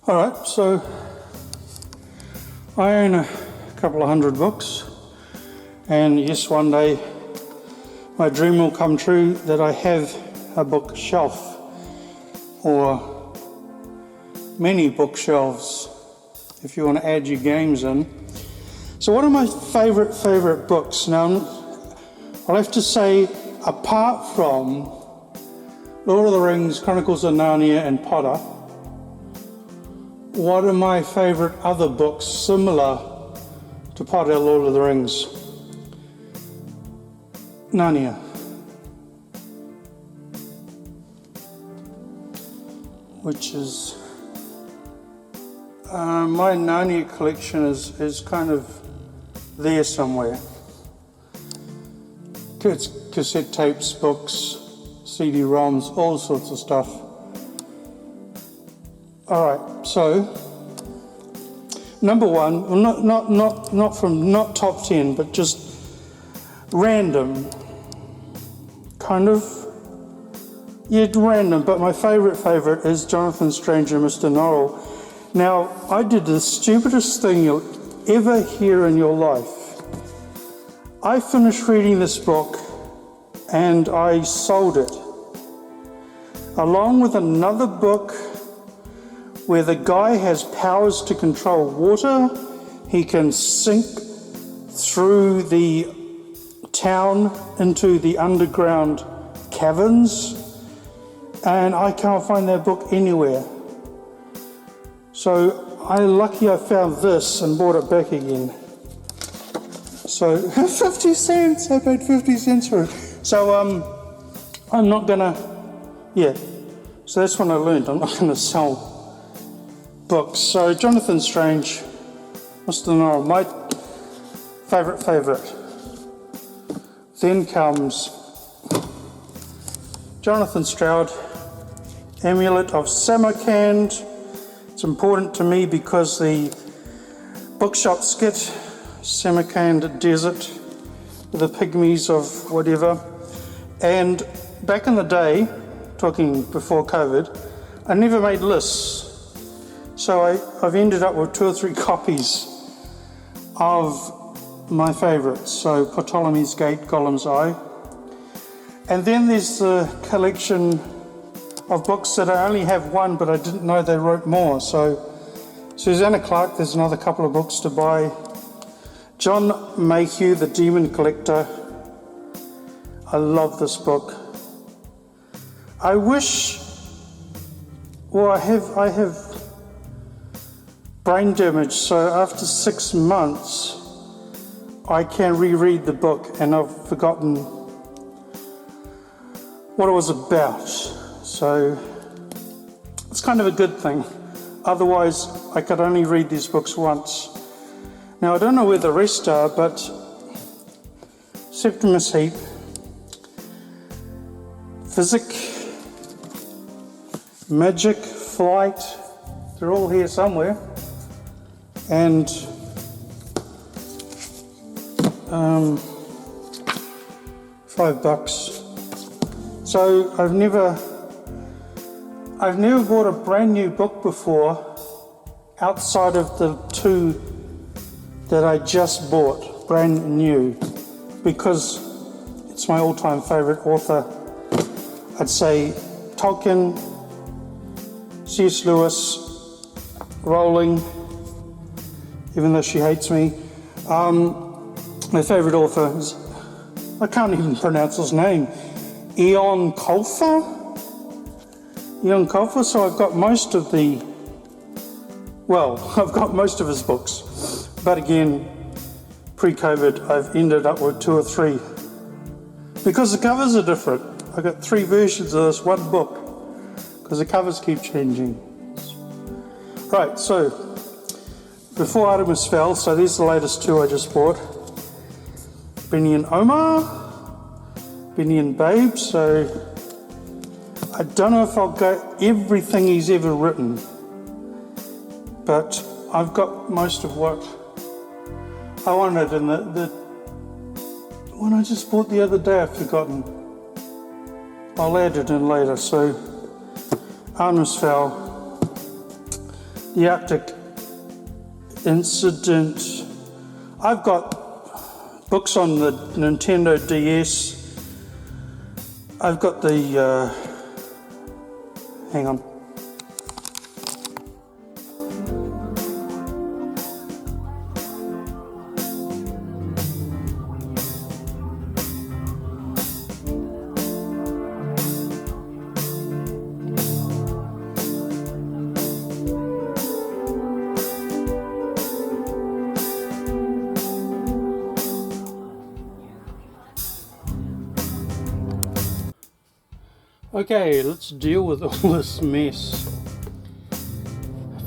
All right, so I own a couple of hundred books, and yes, one day my dream will come true that I have a bookshelf or many bookshelves if you want to add your games in. So what are my favorite books? Now, I'll have to say, apart from Lord of the Rings, Chronicles of Narnia and Potter, what are my favorite other books similar to Potter, Lord of the Rings? Narnia. Which is, my Narnia collection is kind of there somewhere. It's cassette tapes, books, CD-ROMs, all sorts of stuff. Alright, so number one, not top 10, but just random. Kind of, yeah, random, but my favorite is Jonathan Strange and Mr. Norrell. Now, I did the stupidest thing you'll ever hear in your life. I finished reading this book and I sold it, along with another book where the guy has powers to control water. He can sink through the town into the underground caverns, and I can't find that book anywhere. So lucky I found this and bought it back again. So 50 cents, I paid 50 cents for it. So I'm not gonna, so that's when I learned I'm not gonna sell books. So Jonathan Strange, Mr. Norrell, my favorite. Then comes Jonathan Stroud, Amulet of Samarkand. It's important to me because the bookshop skit, Samarkand Desert, the pygmies of whatever. And back in the day, talking before COVID, I never made lists. So I've ended up with 2 or 3 copies of my favourites. So Ptolemy's Gate, Gollum's Eye. And then there's the collection of books that I only have one, but I didn't know they wrote more. So Susanna Clarke, there's another couple of books to buy. John Mayhew, The Demon Collector. I love this book. I wish, I have brain damage, so after 6 months I can reread the book and I've forgotten what it was about. So it's kind of a good thing. Otherwise I could only read these books once. Now I don't know where the rest are, but Septimus Heap, Physic, Magic, Flight, they're all here somewhere. And $5. So I've never bought a brand new book before outside of the 2 that I just bought, brand new, because it's my all-time favorite author. I'd say Tolkien, C.S. Lewis, Rowling, even though she hates me. My favorite author is, I can't even pronounce his name, Eoin Colfer. So I've got most of his books. But again, pre-COVID, I've ended up with 2 or 3. Because the covers are different. I got 3 versions of this one book, because the covers keep changing. Right, so Before Artemis Fell, so these are the latest 2 I just bought. Benny and Omar, Benny and Babe, so I don't know if I'll go everything he's ever written, but I've got most of what I wanted, and the one I just bought the other day I've forgotten. I'll add it in later. So Artemis Fowl, the Arctic incident. I've got books on the Nintendo DS. I've got the, hang on. Okay, let's deal with all this mess.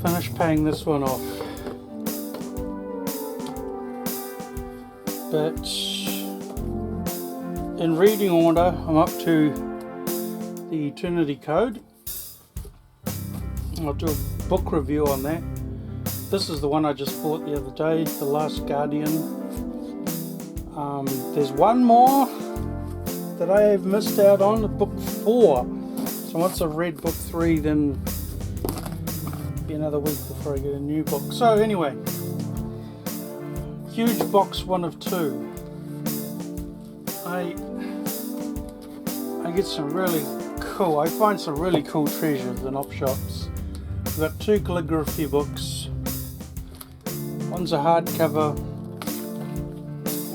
Finish paying this one off. But in reading order, I'm up to the Eternity Code. I'll do a book review on that. This is the one I just bought the other day, The Last Guardian. There's one more that I have missed out on, book 4. So once I've read book 3, then it'll be another week before I get a new book. So anyway, huge box 1 of 2. I get some really cool, I find some really cool treasures in op shops. I've got 2 calligraphy books. One's a hardcover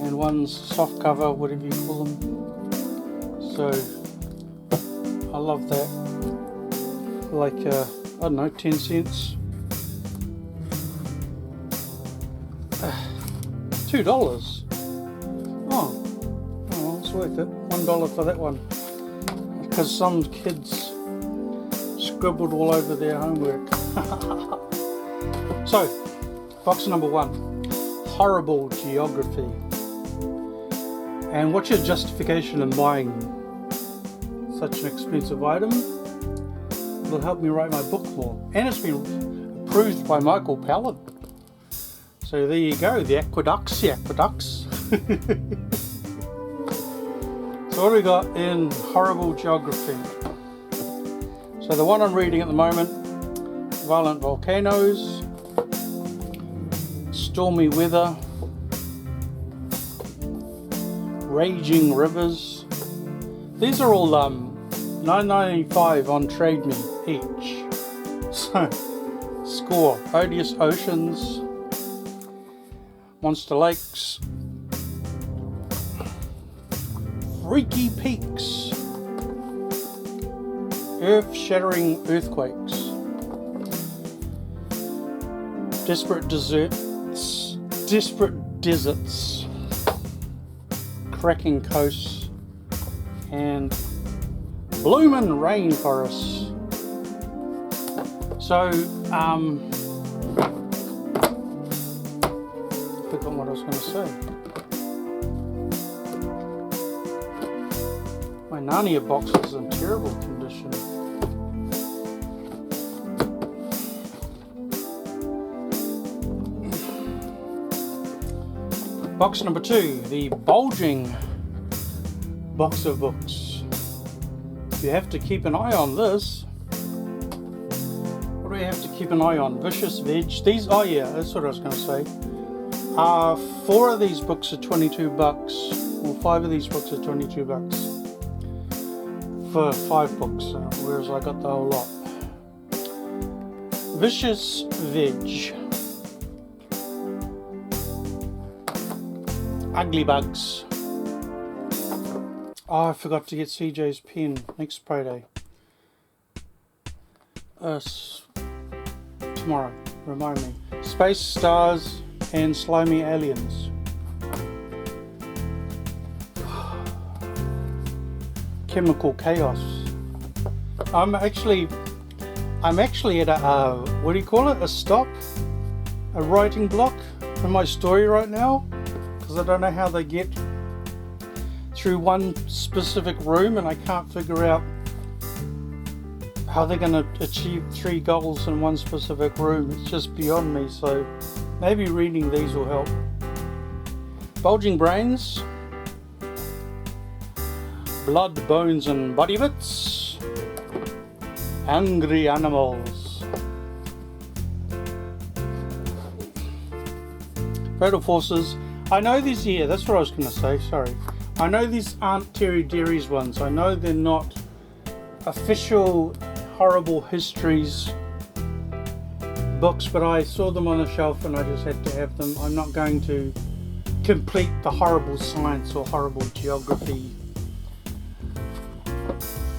and one's soft cover, whatever you call them. So I love that. Like I don't know, 10 cents. $2. Oh, well, it's worth it. $1 for that one. Because some kids scribbled all over their homework. So, box number 1. Horrible Geography. And what's your justification in buying such an expensive item? It'll help me write my book more. And it's been approved by Michael Palin. So there you go, the aqueducts. So what do we got in Horrible Geography? So the one I'm reading at the moment, Violent Volcanoes, Stormy Weather, Raging Rivers. These are all $9.95 on Trade Me each. So, score: Odious Oceans, Monster Lakes, Freaky Peaks, Earth-Shattering Earthquakes, Desperate Deserts, Cracking Coasts, and Bloomin' Rainforests. So, forgot what I was going to say. My Narnia box is in terrible condition. Box number 2, the bulging box of books. You have to keep an eye on this. What do we have to keep an eye on? Vicious Veg. These, oh yeah, that's what I was going to say. 4 of these books are $22. Well, 5 of these books are $22 for 5 books, whereas I got the whole lot. Vicious Veg. Ugly Bugs. Oh, I forgot to get CJ's pen next Friday. Tomorrow, remind me. Space Stars and Slimy Aliens. Chemical Chaos. I'm actually at a what do you call it? A stop? A writing block in my story right now, because I don't know how they get through one specific room, and I can't figure out how they're going to achieve 3 goals in one specific room. It's just beyond me, so maybe reading these will help. Bulging Brains, Blood, Bones and Body Bits, Angry Animals, Fatal Forces. I know these, yeah, that's what I was going to say, sorry. I know these aren't Terry Deary's ones. I know they're not official Horrible Histories books, but I saw them on the shelf and I just had to have them. I'm not going to complete the horrible science or horrible geography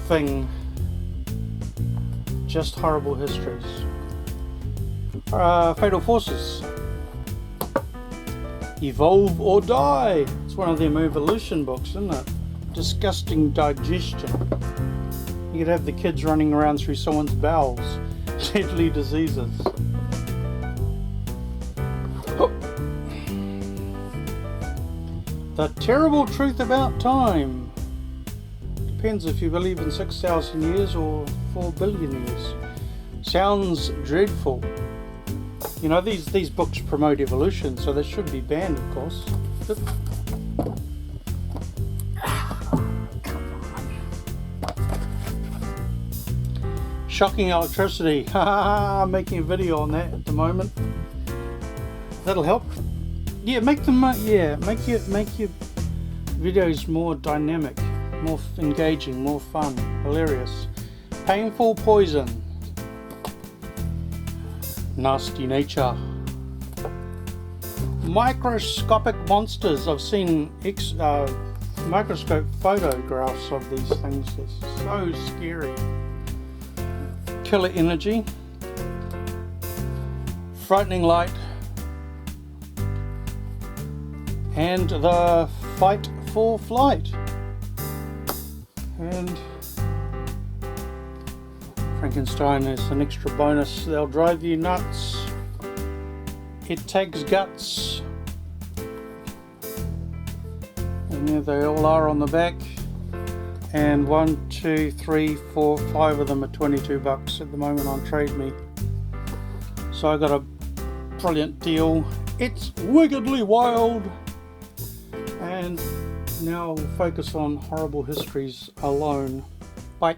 thing. Just Horrible Histories. Fatal Forces. Evolve or Die. It's one of them evolution books, isn't it? Disgusting digestion. You could have the kids running around through someone's bowels. Deadly diseases. The Terrible Truth About Time. Depends if you believe in 6,000 years or 4 billion years. Sounds dreadful. You know, these books promote evolution, so they should be banned, of course. Shocking Electricity. I'm making a video on that at the moment. That'll help. Yeah, make your videos more dynamic, more engaging, more fun, hilarious. Painful Poison. Nasty Nature. Microscopic Monsters. I've seen microscope photographs of these things. They're so scary. Killer Energy. Frightening Light. And The Fight for Flight. And Frankenstein is an extra bonus. They'll drive you nuts. It Takes Guts. And there they all are on the back. And 1, 2, 3, 4, 5 of them are $22 at the moment on Trade Me. So I got a brilliant deal. It's wickedly wild. And now we'll focus on Horrible Histories alone. Bye.